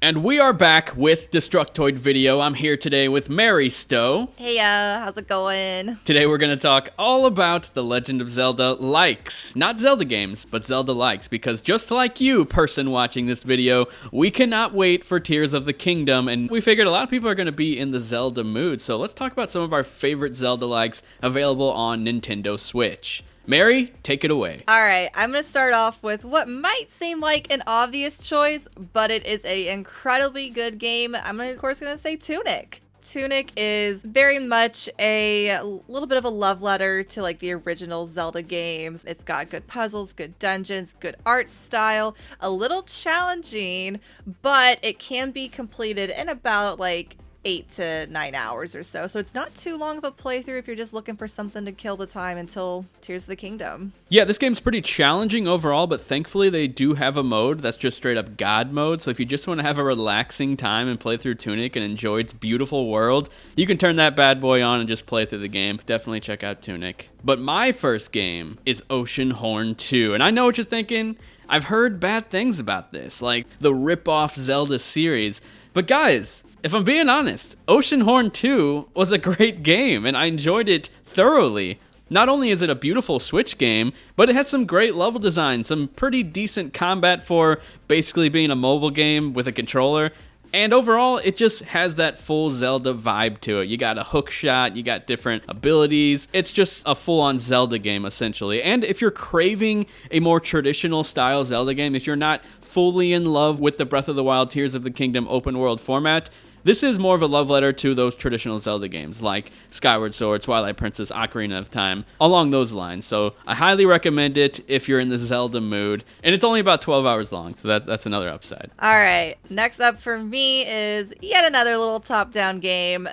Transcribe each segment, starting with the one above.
And we are back with Destructoid Video. I'm here today with Mary Stowe. Hey, how's it going? Today we're going to talk all about The Legend of Zelda-likes. Not Zelda games, but Zelda-likes, because just like you, person watching this video, we cannot wait for Tears of the Kingdom, and we figured a lot of people are going to be in the Zelda mood, so let's talk about some of our favorite Zelda-likes available on Nintendo Switch. Mary, take it away. All right, I'm going to start off with what might seem like an obvious choice, but it is an incredibly good game. I'm, of course, going to say Tunic. Tunic is very much a little bit of a love letter to like the original Zelda games. It's got good puzzles, good dungeons, good art style, a little challenging, but it can be completed in about like 8 to 9 hours or so. So it's not too long of a playthrough if you're just looking for something to kill the time until Tears of the Kingdom. Yeah, this game's pretty challenging overall, but thankfully they do have a mode that's just straight up God mode. So if you just want to have a relaxing time and play through Tunic and enjoy its beautiful world, you can turn that bad boy on and just play through the game. Definitely check out Tunic. But my first game is Oceanhorn 2. And I know what you're thinking. I've heard bad things about this, like the rip-off Zelda series. But guys, if I'm being honest, Oceanhorn 2 was a great game, and I enjoyed it thoroughly. Not only is it a beautiful Switch game, but it has some great level design, some pretty decent combat for basically being a mobile game with a controller, and overall, it just has that full Zelda vibe to it. You got a hook shot, you got different abilities. It's just a full-on Zelda game, essentially. And if you're craving a more traditional style Zelda game, if you're not fully in love with the Breath of the Wild Tears of the Kingdom open world format, this is more of a love letter to those traditional Zelda games like Skyward Sword, Twilight Princess, Ocarina of Time, along those lines. So I highly recommend it if you're in the Zelda mood. And it's only about 12 hours long, so that's another upside. All right, next up for me is yet another little top-down game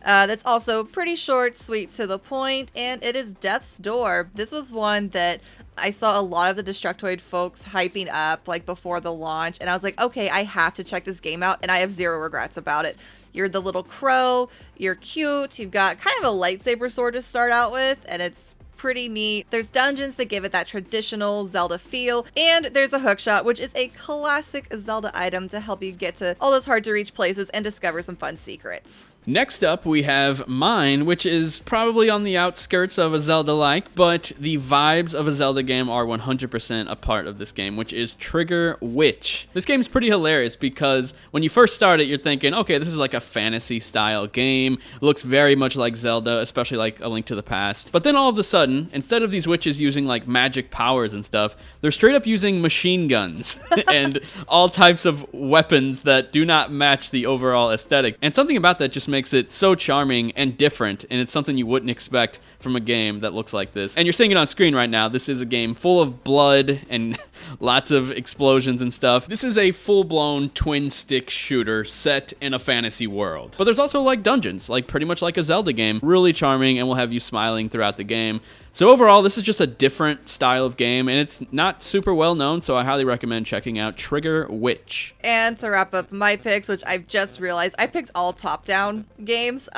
that's also pretty short, sweet, to the point, and it is Death's Door. This was one that I saw a lot of the Destructoid folks hyping up like before the launch, and I was like, okay, I have to check this game out, and I have zero regrets about it. You're the little crow, you're cute, you've got kind of a lightsaber sword to start out with, and it's pretty neat. There's dungeons that give it that traditional Zelda feel, and there's a hookshot, which is a classic Zelda item to help you get to all those hard to reach places and discover some fun secrets. Next up, we have mine, which is probably on the outskirts of a Zelda-like, but the vibes of a Zelda game are 100% a part of this game, which is Trigger Witch. This game's pretty hilarious because when you first start it, you're thinking, okay, this is like a fantasy-style game. It looks very much like Zelda, especially like A Link to the Past. But then all of a sudden, instead of these witches using like magic powers and stuff, they're straight up using machine guns and all types of weapons that do not match the overall aesthetic. And something about that just makes it so charming and different, and it's something you wouldn't expect from a game that looks like this. And you're seeing it on screen right now. This is a game full of blood and lots of explosions and stuff. This is a full-blown twin-stick shooter set in a fantasy world. But there's also like dungeons, like pretty much like a Zelda game. Really charming and will have you smiling throughout the game. So overall, this is just a different style of game, and it's not super well known, so I highly recommend checking out Trigger Witch. And to wrap up my picks, which I've just realized, I picked all top-down games.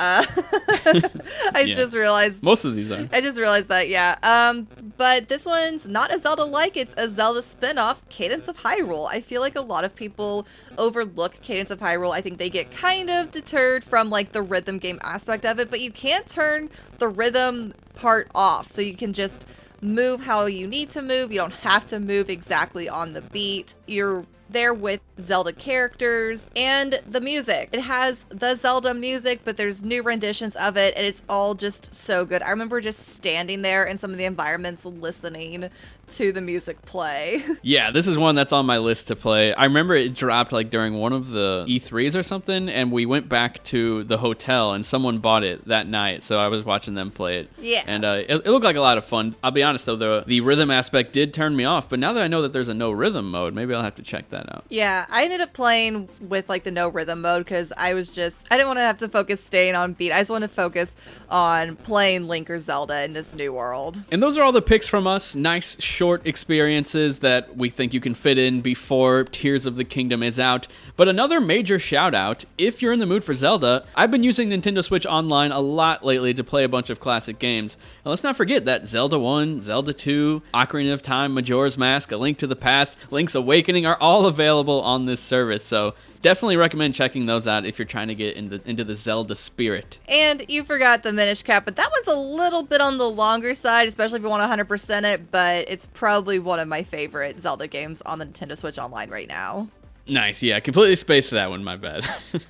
Just realized. Most of these are. I just realized that, yeah. But this one's not a Zelda-like, it's a Zelda spin-off, Cadence of Hyrule. I feel like a lot of people overlook Cadence of Hyrule. I think they get kind of deterred from like the rhythm game aspect of it, but you can't turn the rhythm part off, so you can just move how you need to move. You don't have to move exactly on the beat. You're there with Zelda characters and the music. It has the Zelda music, but there's new renditions of it, and it's all just so good. I remember just standing there in some of the environments listening to the music play. Yeah, this is one that's on my list to play. I remember it dropped like during one of the E3s or something, and we went back to the hotel and someone bought it that night, so I was watching them play it. Yeah. And it looked like a lot of fun. I'll be honest though, the rhythm aspect did turn me off, but now that I know that there's a no rhythm mode, maybe I'll have to check that out. Yeah, I ended up playing with like the no rhythm mode because I didn't want to have to focus staying on beat. I just want to focus on playing Link or Zelda in this new world. And those are all the picks from us. Nice short experiences that we think you can fit in before Tears of the Kingdom is out. But another major shout out, if you're in the mood for Zelda, I've been using Nintendo Switch Online a lot lately to play a bunch of classic games. And let's not forget that Zelda 1, Zelda 2, Ocarina of Time, Majora's Mask, A Link to the Past, Link's Awakening are all available on this service. So definitely recommend checking those out if you're trying to get into the Zelda spirit. And you forgot the Minish Cap, but that one's a little bit on the longer side, especially if you want to 100% it, but it's probably one of my favorite Zelda games on the Nintendo Switch Online right now. Nice, yeah, completely spaced that one, my bad.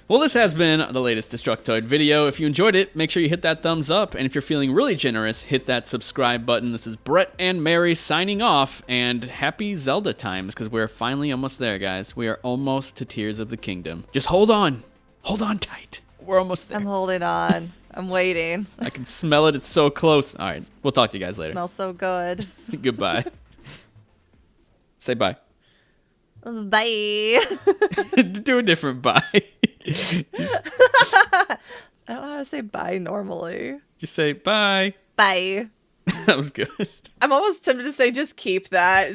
Well, this has been the latest Destructoid video. If you enjoyed it, make sure you hit that thumbs up, and if you're feeling really generous, hit that subscribe button. This is Brett and Mary signing off, and happy Zelda times, because we're finally almost there, guys. We are almost to Tears of the Kingdom. Just hold on. Hold on tight. We're almost there. I'm holding on. I'm waiting. I can smell it. It's so close. All right, we'll talk to you guys later. Smells so good. Goodbye. Say bye. Bye. Do a different bye. I don't know how to say bye normally. Just say bye. Bye. That was good. I'm almost tempted to say just keep that.